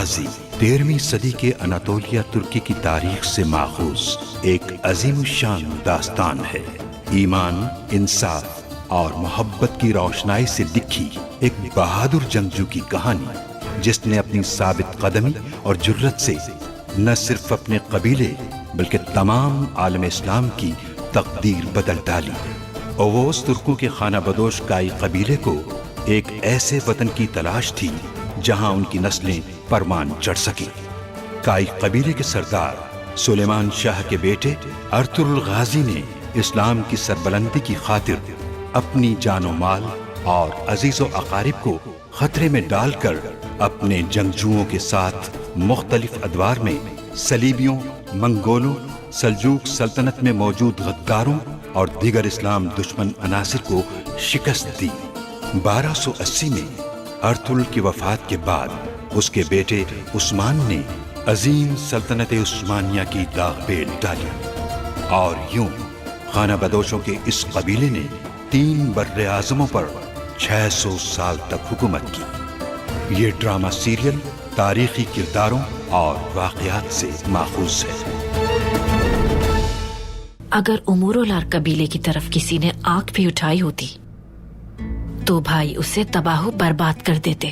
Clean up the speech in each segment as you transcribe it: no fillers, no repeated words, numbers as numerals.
गाजी 13वीं सदी के अनातोलिया तुर्की की तारीख से माखूज एक अजीम शान दास्तान है। ईमान, इंसाफ और मोहब्बत की रोशनाई से लिखी एक बहादुर जंगजू की कहानी, जिसने अपनी साबित कदमी और जुर्रत से न सिर्फ अपने कबीले बल्कि तमाम आलम इस्लाम की तकदीर बदल डाली। ओवोस तुर्कों के खाना बदोश काई कबीले को एक ऐसे वतन की तलाश थी जहां उनकी नस्लें परमान चढ़ सकी। काई कबीले के सरदार सुलेमान शाह के बेटे अर्तुरुल गाजी ने इस्लाम की सरबलंदी की खातिर अपनी जानो माल और अजीजो अकारिब को खतरे में डालकर अपने जंगजुओं के साथ मुख्तलिफ अदवार में सलीबियों, मंगोलों, सल्जूक सल्तनत में मौजूद गद्दारों और दीगर इस्लाम दुश्मन अनासिर को शिकस्त दी। 1280 में अर्तुरुल की वफात के बाद उसके बेटे उस्मान ने अजीम सल्तनत उस्मानिया की दागपेल डाली और यूं खाना बदोशों के इस कबीले ने 3 बर्रे आज़मों पर 600 साल तक हुकूमत की। ये ड्रामा सीरियल तारीखी किरदारों और वाक़यात से माखूज है। अगर उमूरोलार कबीले की तरफ किसी ने आंख भी उठाई होती तो भाई उसे तबाह बर्बाद कर देते।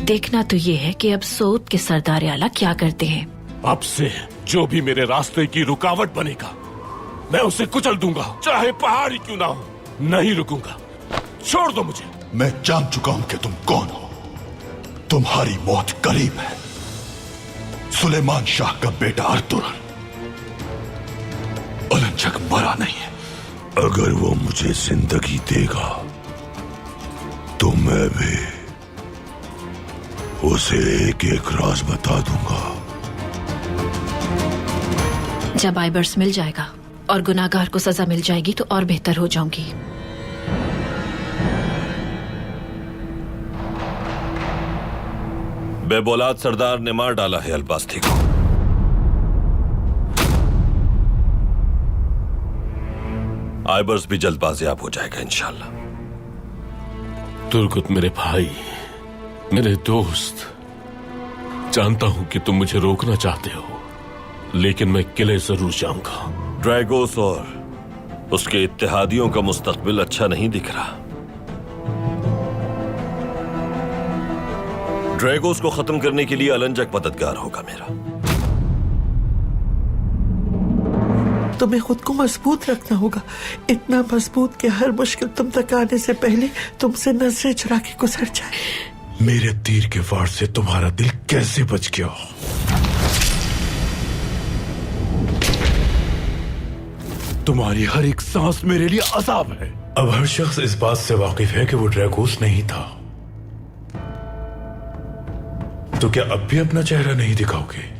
देखना तो ये है कि अब सऊद के सरदार आला क्या करते हैं। अब से जो भी मेरे रास्ते की रुकावट बनेगा मैं उसे कुचल दूंगा, चाहे पहाड़ ही क्यों ना हो। नहीं रुकूंगा, छोड़ दो मुझे। मैं जान चुका हूं कि तुम कौन हो। तुम्हारी मौत करीब है। सुलेमान शाह का बेटा अर्तुरुल अलंचक मरा नहीं है। अगर वो मुझे जिंदगी देगा तो मैं भी उसे एक एक राज बता दूंगा। जब आइबर्स मिल जाएगा और गुनाहगार को सजा मिल जाएगी तो और बेहतर हो जाऊंगी। बेबौलाद सरदार ने मार डाला है अल्बास्ती को। आइबर्स भी जल्द बाजियाब हो जाएगा इंशाल्लाह। तुर्कुत मेरे भाई, मेरे दोस्त, जानता हूं कि तुम मुझे रोकना चाहते हो, लेकिन मैं किले जरूर जाऊंगा। ड्रैगोस और उसके इत्तेहादियों का मुस्तकबिल अच्छा नहीं दिख रहा। ड्रैगोस को खत्म करने के लिए अलंजक मददगार होगा मेरा। तुम्हें खुद को मजबूत रखना होगा, इतना मजबूत कि हर मुश्किल तुम तक आने से पहले तुमसे नजरें चुरा के गुजर जाए। मेरे तीर के वार से तुम्हारा दिल कैसे बच गया? तुम्हारी हर एक सांस मेरे लिए अजाब है। अब हर शख्स इस बात से वाकिफ है कि वो ड्रैगोस नहीं था, तो क्या अब भी अपना चेहरा नहीं दिखाओगे?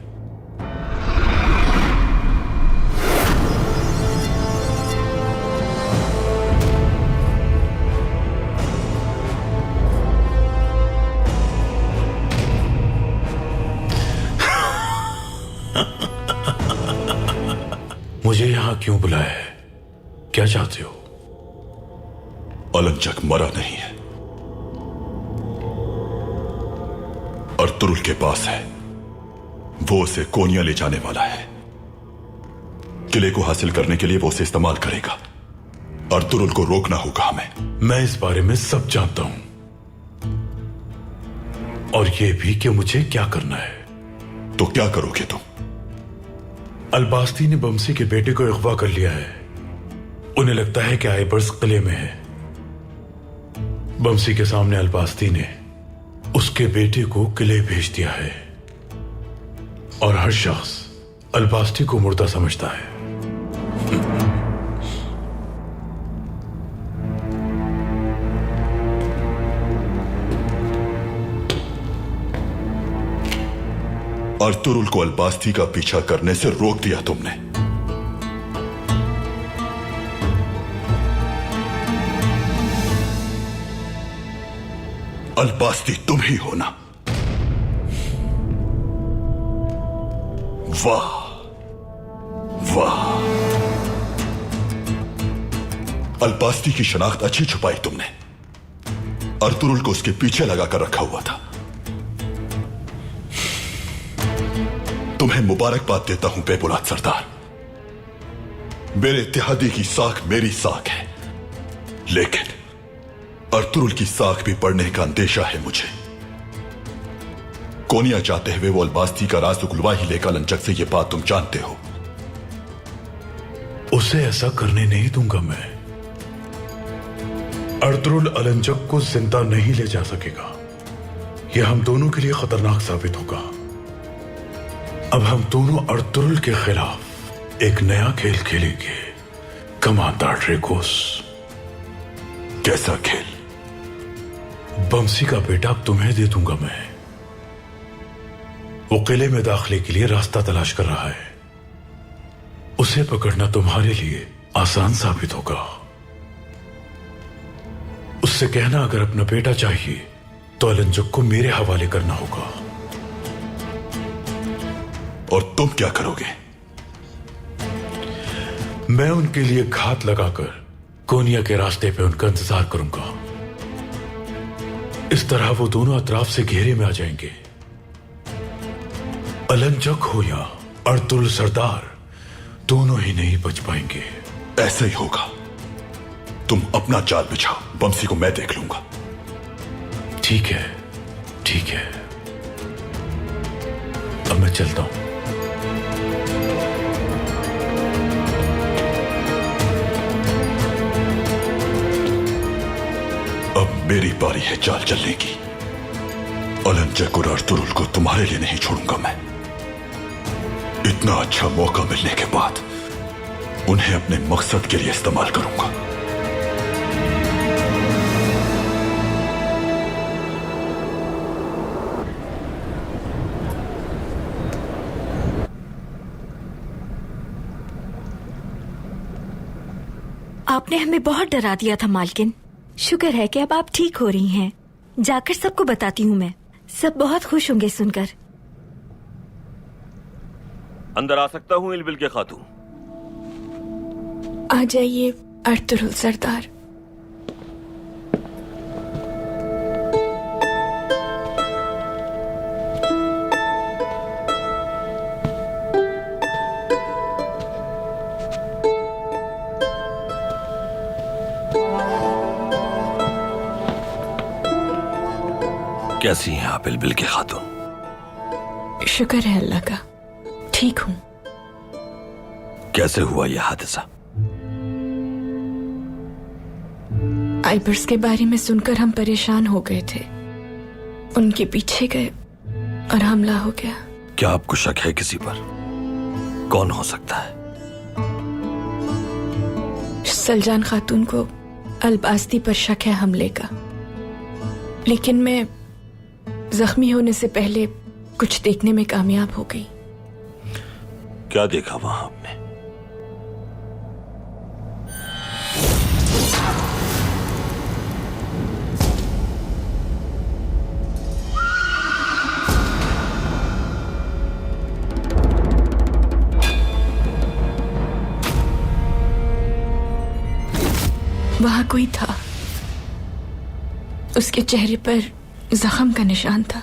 मुझे यहां क्यों बुलाया है? क्या चाहते हो? अलंचक मरा नहीं है, अर्तुरुल के पास है। वो उसे कोनिया ले जाने वाला है। किले को हासिल करने के लिए वो उसे इस्तेमाल करेगा। अर्तुरुल को रोकना होगा हमें। मैं इस बारे में सब जानता हूं, और ये भी कि मुझे क्या करना है। तो क्या करोगे तुम? अल्बास्ती ने बमसी के बेटे को अगवा कर लिया है। उन्हें लगता है कि आइबर्स किले में है। बमसी के सामने अल्बास्ती ने उसके बेटे को किले भेज दिया है, और हर शख्स अल्बास्ती को मुर्दा समझता है। अर्तुरुल को अल्बास्ती का पीछा करने से रोक दिया तुमने। अल्बास्ती तुम ही हो ना? वाह वाह, अल्बास्ती की शनाख्त अच्छी छुपाई तुमने। अर्तुरुल को उसके पीछे लगाकर रखा हुआ था। तुम्हें मुबारकबाद देता हूं बेबुलाद सरदार। मेरे इत्तेहादी की साख मेरी साख है, लेकिन अर्तुरुल की साख भी पड़ने का अंदेशा है मुझे। कोनिया जाते हुए वो अलबास्ती का राज उगलवा ही लेगा लंचक से, ये बात तुम जानते हो। उसे ऐसा करने नहीं दूंगा मैं। अर्तुरुल अलंजक को जिंदा नहीं ले जा सकेगा। यह हम दोनों के लिए खतरनाक साबित होगा। अब हम दोनों अर्तुरुल के खिलाफ एक नया खेल खेलेंगे कमांडर ड्रेकोस। कैसा खेल? बमसी का बेटा तुम्हें दे दूंगा मैं। वो किले में दाखिले के लिए रास्ता तलाश कर रहा है। उसे पकड़ना तुम्हारे लिए आसान साबित होगा। उससे कहना अगर अपना बेटा चाहिए तो अलंजुक को मेरे हवाले करना होगा। और तुम क्या करोगे? मैं उनके लिए घात लगाकर कोनिया के रास्ते पे उनका इंतजार करूंगा। इस तरह वो दोनों अतराफ से घेरे में आ जाएंगे। अलंजक हो या अर्तुरुल सरदार, दोनों ही नहीं बच पाएंगे। ऐसा ही होगा। तुम अपना जाल बिछाओ, बमसी को मैं देख लूंगा। ठीक है, ठीक है। अब मैं चलता हूं। अब मेरी बारी है चाल चलने की। अलंजक और अर्तुरुल को तुम्हारे लिए नहीं छोड़ूंगा मैं। इतना अच्छा मौका मिलने के बाद उन्हें अपने मकसद के लिए इस्तेमाल करूंगा। आपने हमें बहुत डरा दिया था मालकिन। शुक्र है कि अब आप ठीक हो रही हैं। जाकर सबको बताती हूँ मैं। सब बहुत खुश होंगे सुनकर। अंदर आ सकता हूँ इलबिल के खातून? आ जाइए अर्तुरुल सरदार। कैसी हैं आप इलबिल के खातून? शुक्र है अल्लाह का, ठीक हूं। कैसे हुआ यह हादसा? आइबर्स के बारे में सुनकर हम परेशान हो गए थे। उनके पीछे गए और हमला हो गया। क्या आपको शक है किसी पर? कौन हो सकता है? सलजान खातून को अलबास्ती पर शक है हमले का, लेकिन मैं जख्मी होने से पहले कुछ देखने में कामयाब हो गई। क्या देखा वहां आपने? वहां कोई था। उसके चेहरे पर जख्म का निशान था।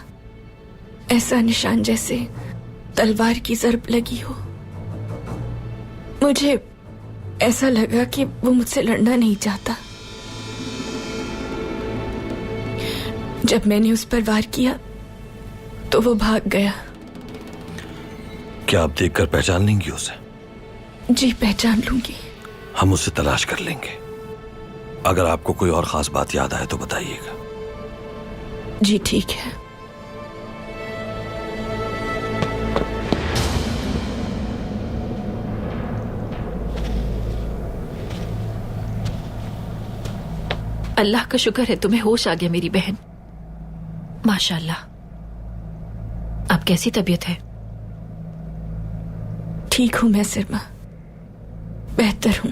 ऐसा निशान जैसे तलवार की जर्ब लगी हो। मुझे ऐसा लगा कि वो मुझसे लड़ना नहीं चाहता। जब मैंने उस पर वार किया तो वो भाग गया। क्या आप देखकर पहचान लेंगी उसे? जी पहचान लूंगी। हम उसे तलाश कर लेंगे। अगर आपको कोई और खास बात याद आए तो बताइएगा। जी ठीक है। अल्लाह का शुक्र है तुम्हें होश आ गया मेरी बहन। माशाअल्लाह। अब कैसी तबीयत है? ठीक हूं मैं सिरमा, बेहतर हूं।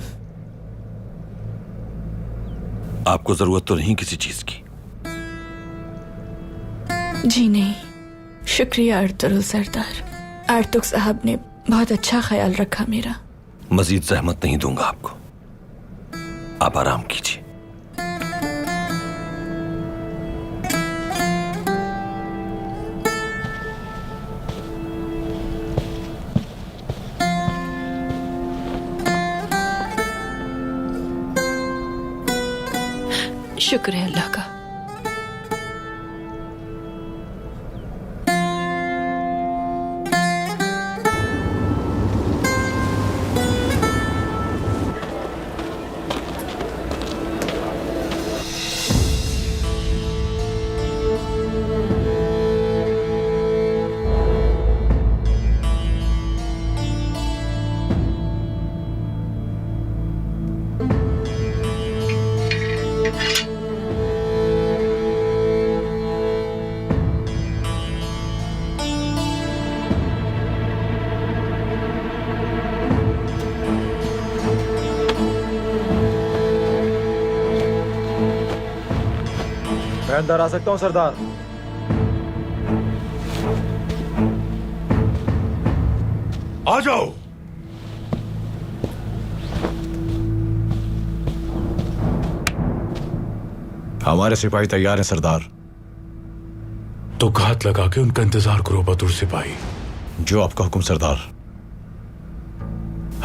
आपको जरूरत तो नहीं किसी चीज की? जी नहीं, शुक्रिया अर्तुरुल सरदार। आर्तुक साहब ने बहुत अच्छा ख्याल रखा मेरा। मजीद जहमत नहीं दूंगा आपको। आप आराम कीजिए। शुक्र है अल्लाह का। मैं अंदर आ सकता हूँ सरदार? आ जाओ। हमारे सिपाही तैयार हैं सरदार। तो घात लगा के उनका इंतजार करो बहादुर सिपाही। जो आपका हुक्म सरदार।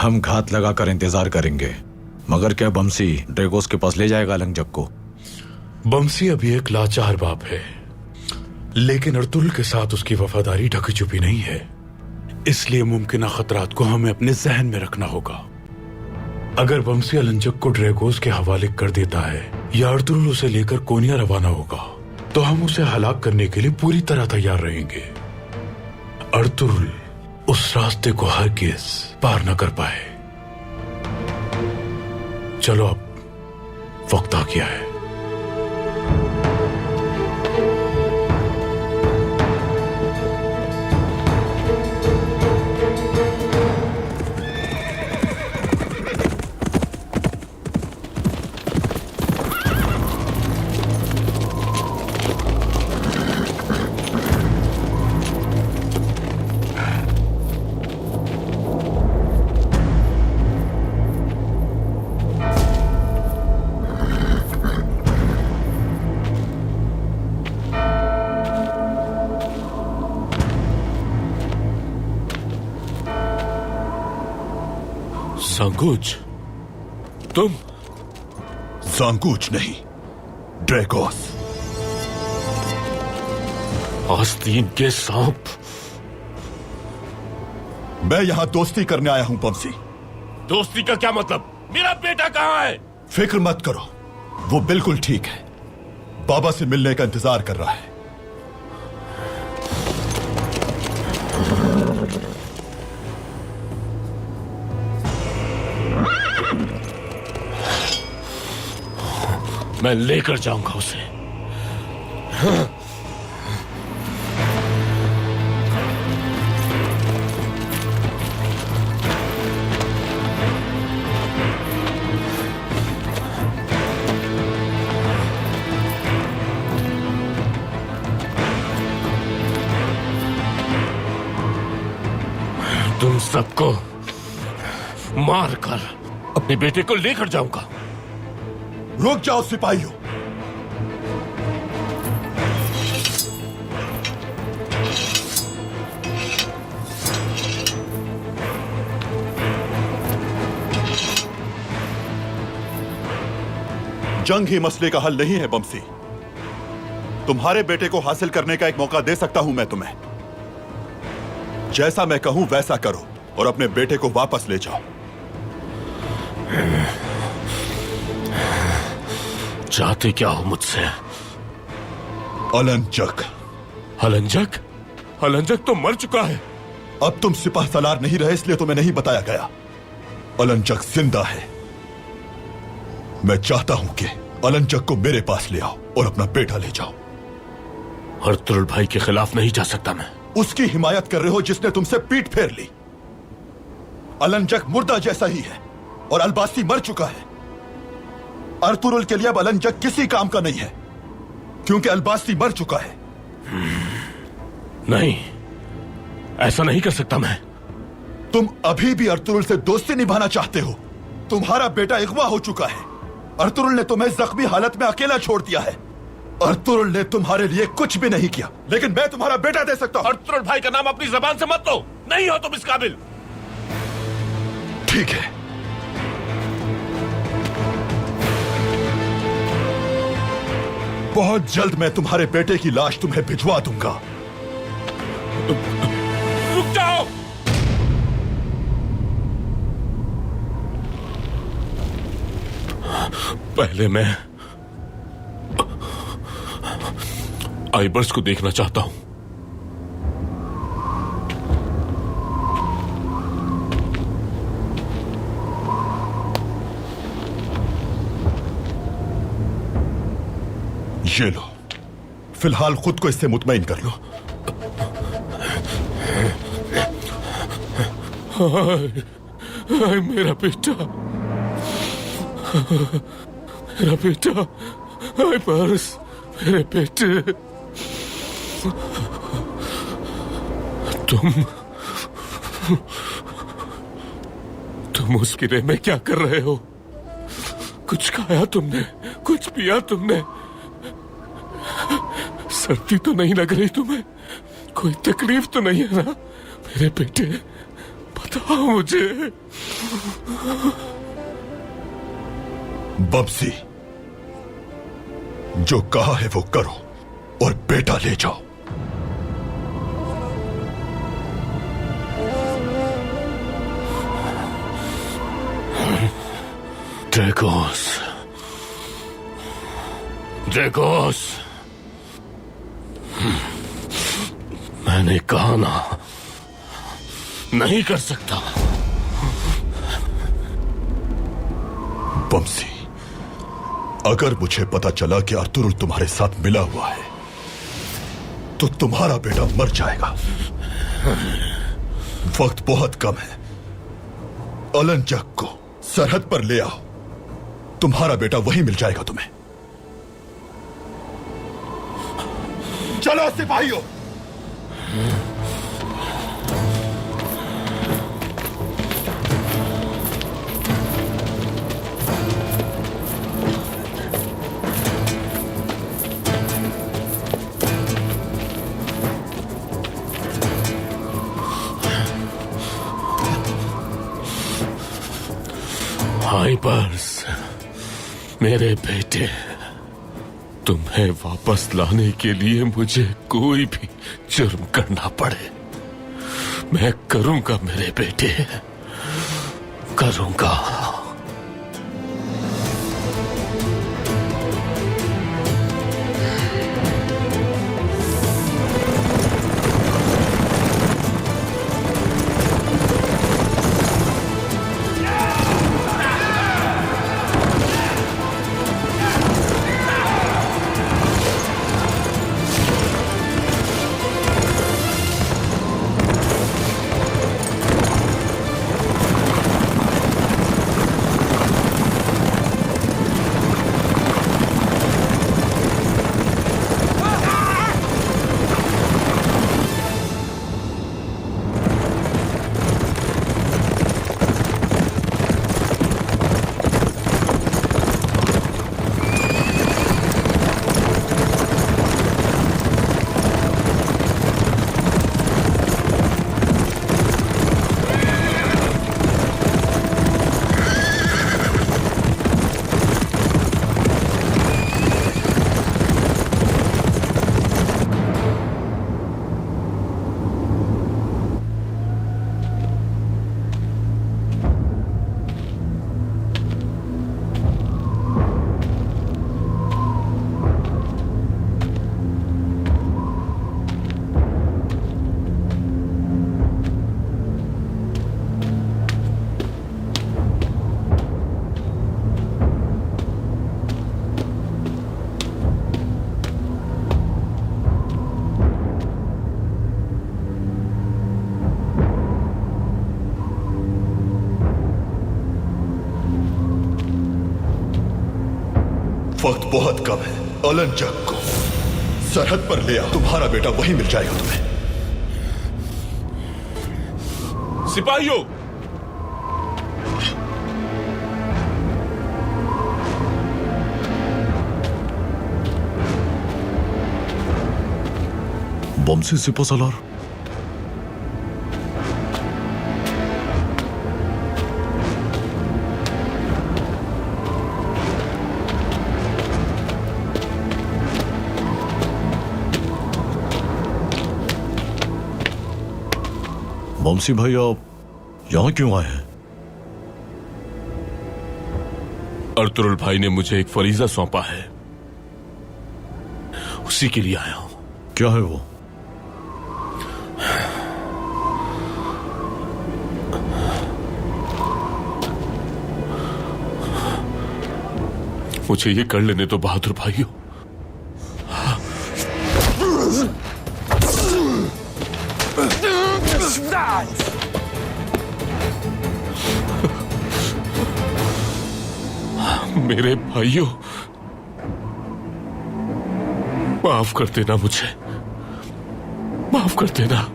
हम घात लगाकर इंतजार करेंगे, मगर क्या बमसी ड्रैगोस के पास ले जाएगा अलंजक को? बमसी अभी एक लाचार बाप है, लेकिन अर्तुल के साथ उसकी वफादारी ढकी छुपी नहीं है। इसलिए मुमकिन खतरात को हमें अपने जहन में रखना होगा। अगर बमसी अलंजक को ड्रैगोस के हवाले कर देता है या अर्तुल उसे लेकर कोनिया रवाना होगा, तो हम उसे हलाक करने के लिए पूरी तरह तैयार रहेंगे। अर्तुल उस रास्ते को हरगिज़ पार न कर पाए। चलो अब वक्त आ गया है। सांकूच, तुम? सांकूच नहीं, ड्रैगोस। आस्तीन के सांप। मैं यहां दोस्ती करने आया हूं बमसी। दोस्ती का क्या मतलब? मेरा बेटा कहाँ है? फिक्र मत करो, वो बिल्कुल ठीक है। बाबा से मिलने का इंतजार कर रहा है। मैं लेकर जाऊंगा उसे। तुम सबको मारकर अपने बेटे को लेकर जाऊंगा। रुक जाओ सिपाहियों। जंग ही मसले का हल नहीं है बमसी। तुम्हारे बेटे को हासिल करने का एक मौका दे सकता हूं मैं तुम्हें। जैसा मैं कहूं वैसा करो और अपने बेटे को वापस ले जाओ। चाहते क्या हो मुझसे? अलंजक। अलंजक? अलंजक तो मर चुका है। अब तुम सिपाह सलार नहीं रहे, इसलिए तुम्हें नहीं बताया गया। अलंजक जिंदा है। मैं चाहता हूं कि अलंजक को मेरे पास ले आओ और अपना बेटा ले जाओ। अर्तुल भाई के खिलाफ नहीं जा सकता मैं। उसकी हिमायत कर रहे हो जिसने तुमसे पीठ फेर ली। अलंजक मुर्दा जैसा ही है और अलबासी मर चुका है। अर्तुरुल के लिए अब अलंजक किसी काम का नहीं है, क्योंकि अलबासी मर चुका है। नहीं, ऐसा नहीं कर सकता मैं। तुम अभी भी अर्तुरुल से दोस्ती निभाना चाहते हो। तुम्हारा बेटा अगवा हो चुका है। अर्तुरुल ने तुम्हें जख्मी हालत में अकेला छोड़ दिया है। अर्तुरुल ने तुम्हारे लिए कुछ भी नहीं किया, लेकिन मैं तुम्हारा बेटा दे सकता हूं। अर्तुरुल भाई का नाम अपनी जबान से मत लो। नहीं हो तुम इस काबिल। ठीक है, बहुत जल्द मैं तुम्हारे बेटे की लाश तुम्हें भिजवा दूंगा। रुक जाओ। पहले मैं आइबर्स को देखना चाहता हूं। ये लो, फिलहाल खुद को इससे मुतमईन कर लो। हाय मेरा बेटा, मेरा बेटा, हाय पारस, मेरे बेटे। तुम उस किले में क्या कर रहे हो? कुछ खाया तुमने? कुछ पिया तुमने? सर्दी तो नहीं लग रही तुम्हें? कोई तकलीफ तो नहीं है ना मेरे बेटे? बताओ मुझे। बब्सी, जो कहा है वो करो और बेटा ले जाओ। ड्रैगोस, ड्रैगोस, मैंने कहा ना, नहीं कर सकता। बम्सी, अगर मुझे पता चला कि अर्तुरुल तुम्हारे साथ मिला हुआ है तो तुम्हारा बेटा मर जाएगा। वक्त बहुत कम है। अलंजक को सरहद पर ले आओ, तुम्हारा बेटा वहीं मिल जाएगा तुम्हें। चलो सिपाहियों। आइबर्स, मेरे बेटे, तुम्हें वापस लाने के लिए मुझे कोई भी जुर्म करना पड़े, मैं करूंगा मेरे बेटे, करूंगा। वक्त बहुत कम है। अलंजक को सरहद पर ले आओ, तुम्हारा बेटा वहीं मिल जाएगा तुम्हें। सिपाहियों, बमसी सिपो सलार। बमसी भाई आप यहाँ क्यों आए हैं? अर्तुरुल भाई ने मुझे एक फरीजा सौंपा है, उसी के लिए आया हूं। क्या है वो? मुझे ये कर लेने तो बहादुर भाइयों। मेरे भाइयों, माफ कर देना, मुझे माफ कर देना।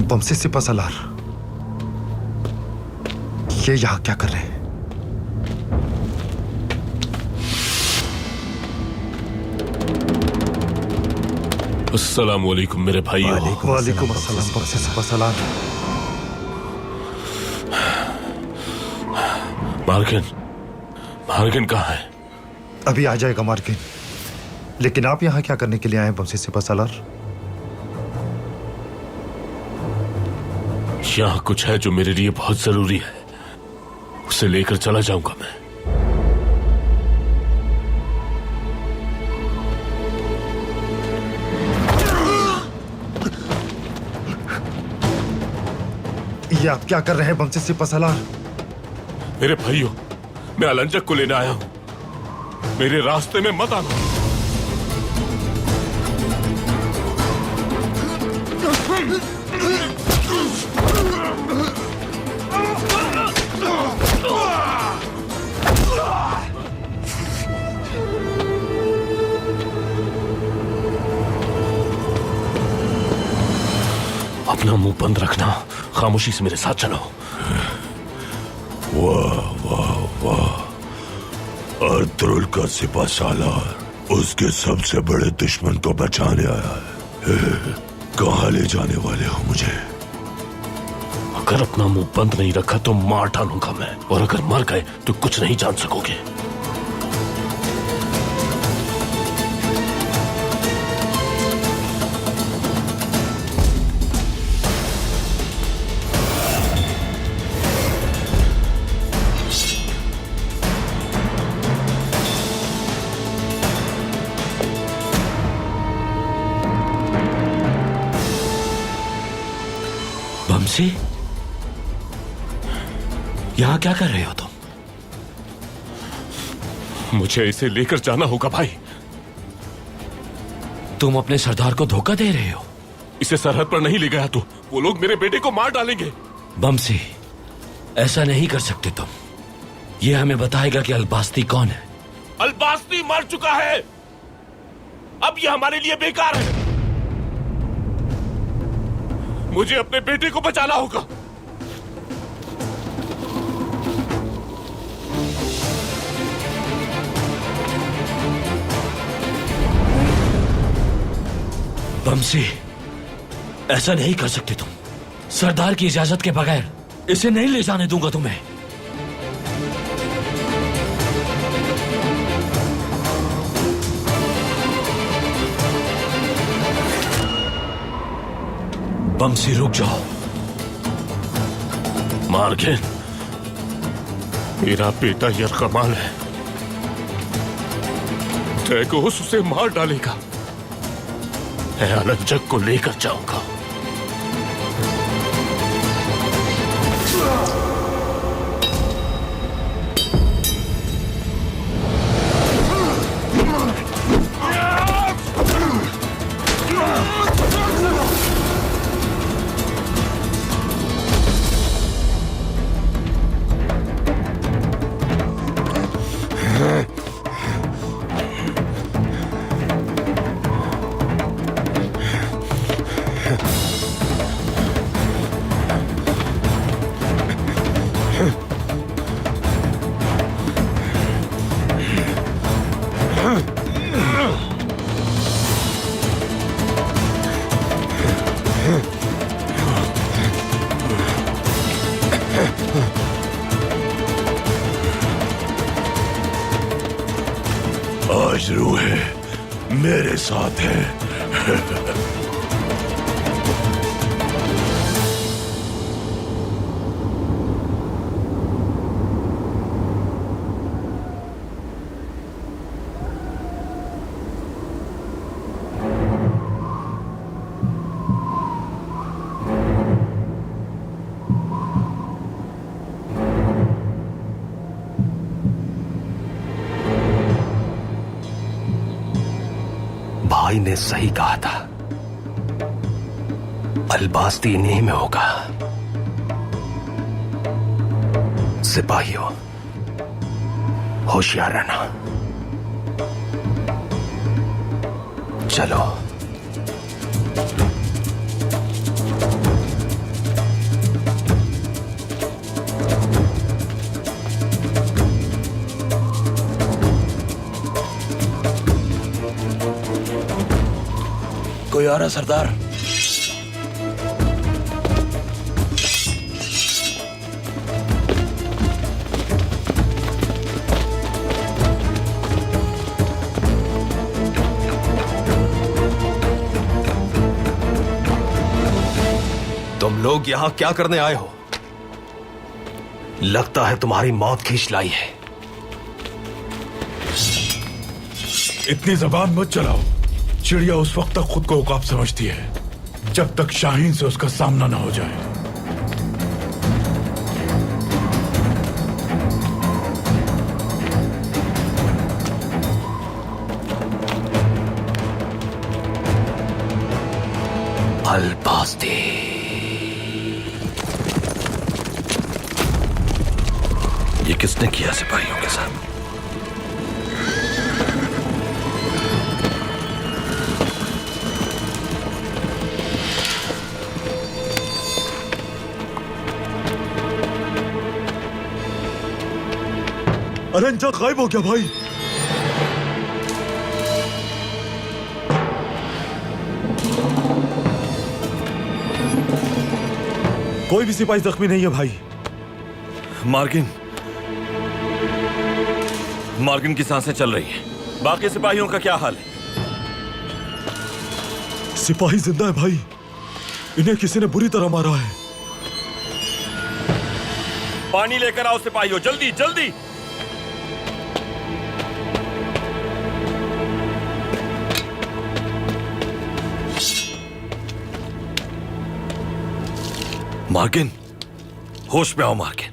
बमसी सिपासलार, ये यहां क्या कर रहे हैं? अस्सलाम वालेकुम मेरे भाइयों। वालेकुम अस्सलाम बमसी सिपासलार। मार्गन कहाँ है? अभी आ जाएगा मार्किन। लेकिन आप यहां क्या करने के लिए आए हैं बमसी सिपासलार? यहाँ कुछ है जो मेरे लिए बहुत जरूरी है, उसे लेकर चला जाऊंगा मैं। ये आप क्या कर रहे हैं बमसी सिपासलार? मेरे भाइयों, मैं अलंजक को लेने आया हूं, मेरे रास्ते में मत आना। अपना मुंह बंद रखना, खामोशी से मेरे साथ चलो। वाह वाह वाह, अर्तुरुल का सिपासालार उसके सबसे बड़े दुश्मन को बचाने आया है। कहाँ ले जाने वाले हो मुझे? अगर अपना मुंह बंद नहीं रखा तो मार डालूंगा मैं, और अगर मर गए तो कुछ नहीं जान सकोगे। बमसी, यहां क्या कर रहे हो तुम? मुझे इसे लेकर जाना होगा भाई। तुम अपने सरदार को धोखा दे रहे हो। इसे सरहद पर नहीं ले गया तो वो लोग मेरे बेटे को मार डालेंगे। बमसी, ऐसा नहीं कर सकते तुम। ये हमें बताएगा कि अलबास्ती कौन है। अलबास्ती मर चुका है, अब ये हमारे लिए बेकार है। मुझे अपने बेटे को बचाना होगा। बमसी, ऐसा नहीं कर सकते तुम। सरदार की इजाजत के बगैर इसे नहीं ले जाने दूंगा तुम्हें। बमसी, रुक जाओ। मार्गेन, मेरा बेटा यरकमाल है, ड्रैगोस उसे मार डालेगा। मैं अलंजक को लेकर जाऊंगा। आज रूहें मेरे साथ है। भाई ने सही कहा था, अलबास्ती इन्हीं में होगा। सिपाहियों, होशियार रहना। चलो। कोई आ रहा सरदार? तुम लोग यहां क्या करने आए हो? लगता है तुम्हारी मौत खींच लाई है। इतनी जबान मत चलाओ। चिड़िया उस वक्त तक खुद को औकाफ समझती है जब तक शाहीन से उसका सामना ना हो जाए। अलबास्ती, ये किसने किया सिपाहियों के साथ? अलंजा गायब हो गया भाई। कोई भी सिपाही जख्मी नहीं है भाई। मार्गिन की सांसें चल रही हैं। बाकी सिपाहियों का क्या हाल है? सिपाही जिंदा है भाई। इन्हें किसी ने बुरी तरह मारा है। पानी लेकर आओ सिपाहियों, जल्दी जल्दी। मार्गिन, होश में आओ मार्गिन।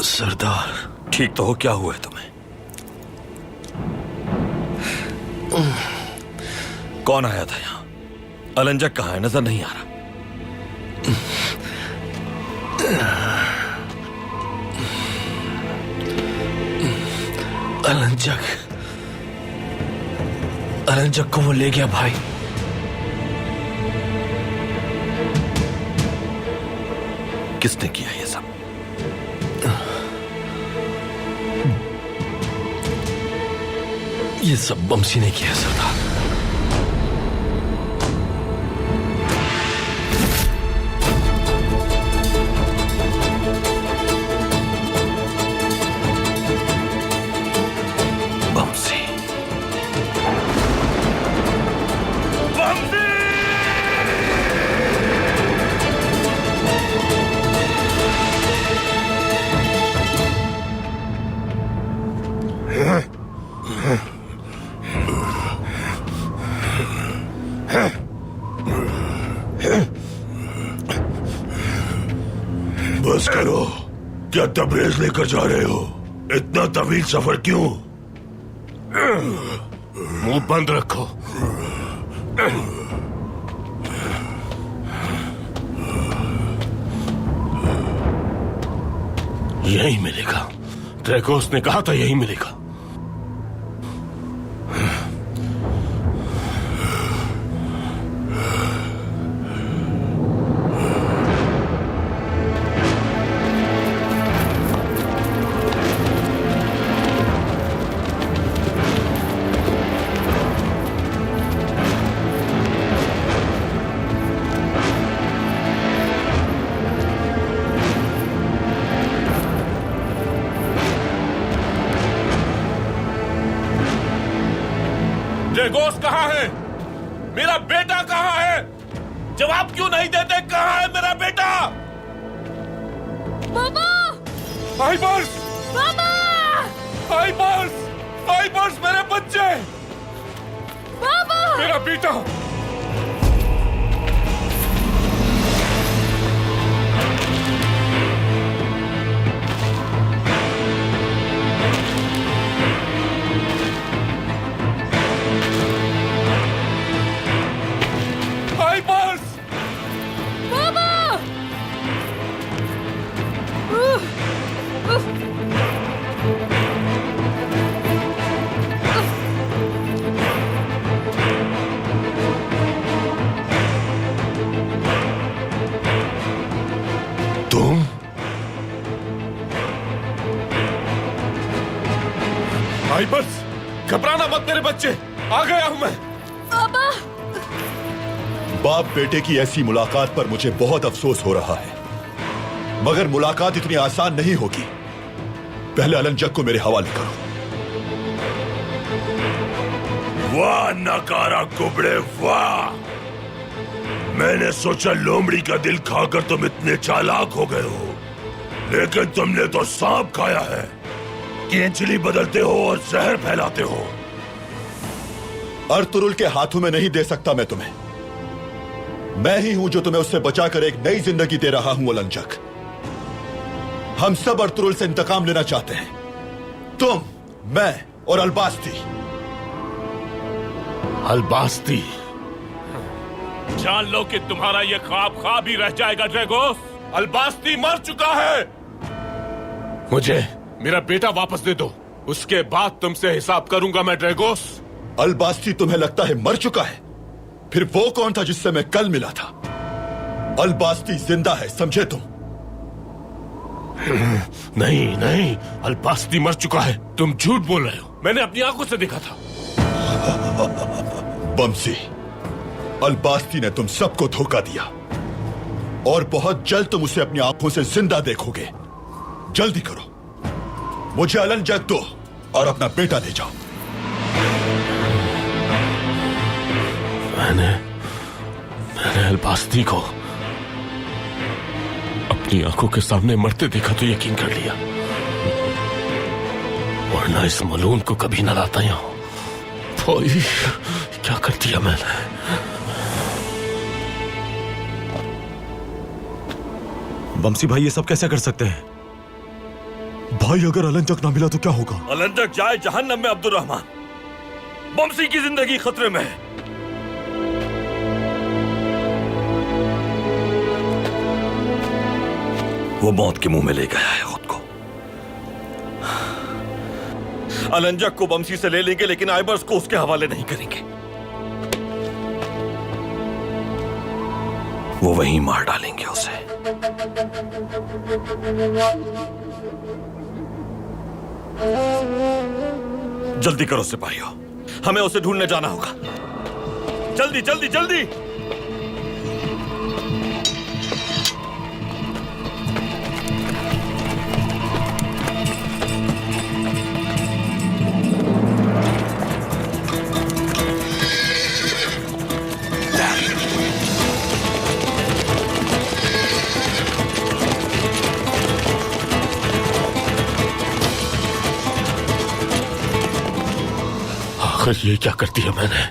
सरदार, ठीक तो हो? क्या हुआ है तुम्हें? कौन आया था यहां? अलंजक कहां है? नजर नहीं आ रहा। अलंजक को वो ले गया भाई। किसने किया ये सब? ये सब बमसी ने किया सरदार। बस करो। क्या तबरेज लेकर जा रहे हो? इतना तवील सफर क्यों? मुंह बंद रखो। यही मिलेगा। ड्रैगोस ने कहा था यही मिलेगा। ड्रेगोस कहाँ है? मेरा बेटा कहाँ है? जवाब क्यों नहीं देते? कहाँ है मेरा बेटा? पापा! फाइबर्स! पापा! फाइबर्स! फाइबर्स मेरे बच्चे! पापा! मेरा बेटा! तुम फाइबर्स, घबराना मत मेरे बच्चे, आ गया हूं मैं। पापा! बाप बेटे की ऐसी मुलाकात पर मुझे बहुत अफसोस हो रहा है, मगर मुलाकात इतनी आसान नहीं होगी। पहले अलंजक को मेरे हवाले करो। वाह नकारा कुबड़े, वाह! मैंने सोचा लोमड़ी का दिल खाकर तुम इतने चालाक हो गए हो, लेकिन तुमने तो सांप खाया है। केंचली बदलते हो और जहर फैलाते हो। अर्तुरुल के हाथों में नहीं दे सकता मैं तुम्हें। मैं ही हूं जो तुम्हें उससे बचाकर एक नई जिंदगी दे रहा हूं अलंजक। हम सब अर्तुरुल से इंतकाम लेना चाहते हैं, तुम, मैं और अल्बास्ती। अल्बास्ती? जान लो कि तुम्हारा यह ख्वाब ही रह जाएगा ड्रेगोस। अल्बास्ती मर चुका है। मुझे मेरा बेटा वापस दे दो, उसके बाद तुमसे हिसाब करूंगा मैं ड्रेगोस। अल्बास्ती तुम्हें लगता है मर चुका है? फिर वो कौन था जिससे मैं कल मिला था? अल्बास्ती जिंदा है, समझे तुम? नहीं नहीं, अल्बास्ती मर चुका है। तुम झूठ बोल रहे हो, मैंने अपनी आंखों से देखा था। बमसी, अल्बास्ती ने तुम सबको धोखा दिया और बहुत जल्द तुम उसे अपनी आंखों से जिंदा देखोगे। जल्दी करो, मुझे अलंजक दो और अपना बेटा ले जाओ। मैंने अल्बास्ती को अपनी आंखों के सामने मरते देखा तो यकीन कर लिया, वरना इस मलून को कभी न लाता यहां। क्या कर दिया मैंने? बमसी भाई ये सब कैसे कर सकते हैं? भाई अगर अलंजक ना मिला तो क्या होगा? अलंजक जाए जहन्नम में अब्दुल रहमान। बमसी की जिंदगी खतरे में है। वो मौत के मुंह में ले गया है खुद को। अलंजक को बमसी से ले लेंगे, लेकिन आइबर्स को उसके हवाले नहीं करेंगे। वो वहीं मार डालेंगे उसे। जल्दी करो सिपाहियों, हमें उसे ढूंढने जाना होगा। जल्दी जल्दी जल्दी! आखिर ये क्या कर दिया मैंने?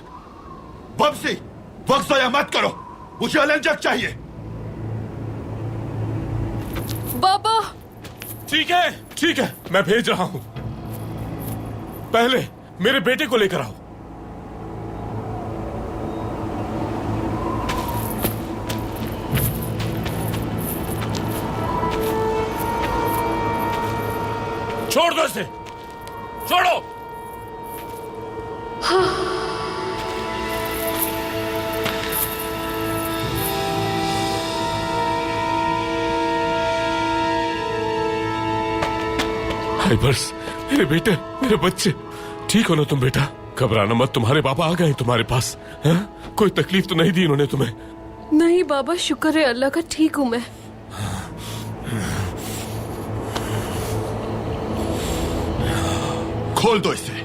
बमसी, वक्त ज़ाया मत करो, मुझे अलंजक चाहिए। बाबा! ठीक है, मैं भेज रहा हूं। पहले मेरे बेटे को लेकर आओ। छोड़ दो इसे, छोड़ो। हाइबर्स, मेरे बेटे, मेरे बच्चे, ठीक हो ना तुम बेटा? घबराना मत, तुम्हारे पापा आ गए तुम्हारे पास। हैं? कोई तकलीफ तो नहीं दी उन्होंने तुम्हें? नहीं बाबा, शुक्र है अल्लाह का, ठीक हूं मैं। खोल दो इसे।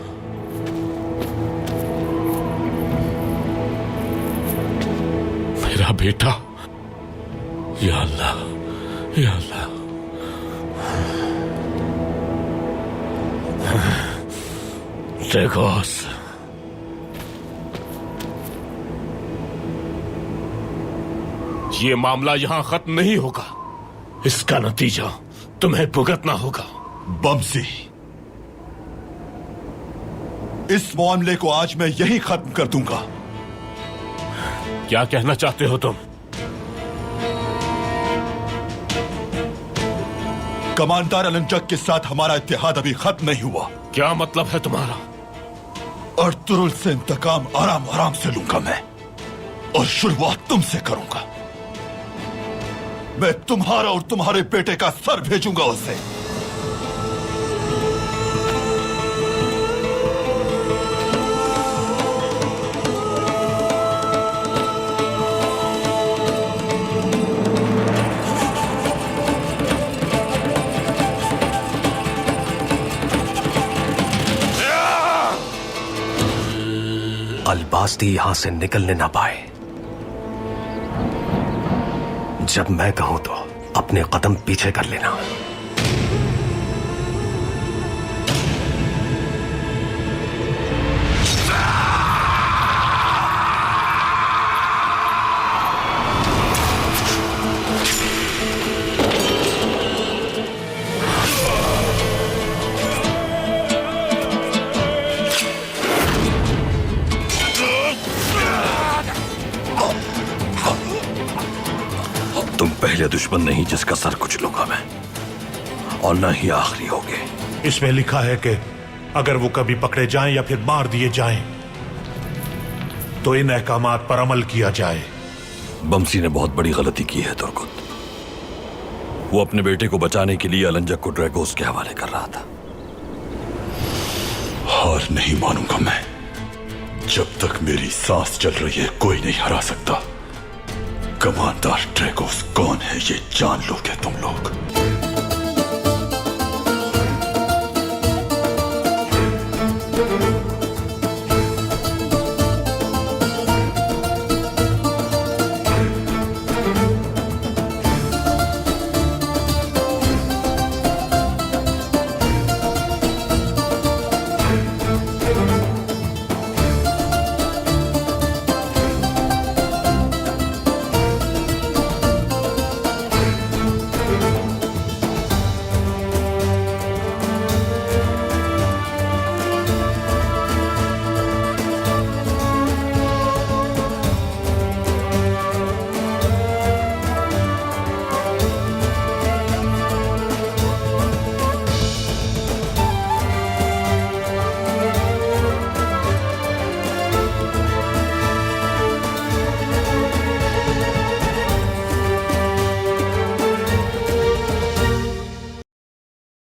बेटा। या अल्लाह, या अल्लाह। ड्रैगोस, ये मामला यहां खत्म नहीं होगा। इसका नतीजा तुम्हें भुगतना होगा। बमसी, इस मामले को आज मैं यहीं खत्म कर दूंगा। क्या कहना चाहते हो तुम? कमांडर अलंजक के साथ हमारा इत्तेहाद अभी खत्म नहीं हुआ। क्या मतलब है तुम्हारा? अर्तुरुल से इंतकाम आराम आराम से लूंगा मैं, और शुरुआत तुमसे करूंगा। मैं तुम्हारा और तुम्हारे बेटे का सर भेजूंगा उसे। अलबास्ती यहां से निकलने ना पाए। जब मैं कहूं तो अपने कदम पीछे कर लेना। तुम पहले दुश्मन नहीं जिसका सर कुचलूंगा मैं, और न ही आखिरी होगे। इसमें लिखा है कि अगर वो कभी पकड़े जाएं या फिर मार दिए जाएं तो इन अहकामात पर अमल किया जाए। बमसी ने बहुत बड़ी गलती की है तुर्कुत। वो अपने बेटे को बचाने के लिए अलंजक को ड्रैगोस के हवाले कर रहा था। हार नहीं मानूंगा मैं। जब तक मेरी सांस चल रही है कोई नहीं हरा सकता। कमांडर ड्रैगोस कौन है ये जान लोगे तुम लोग।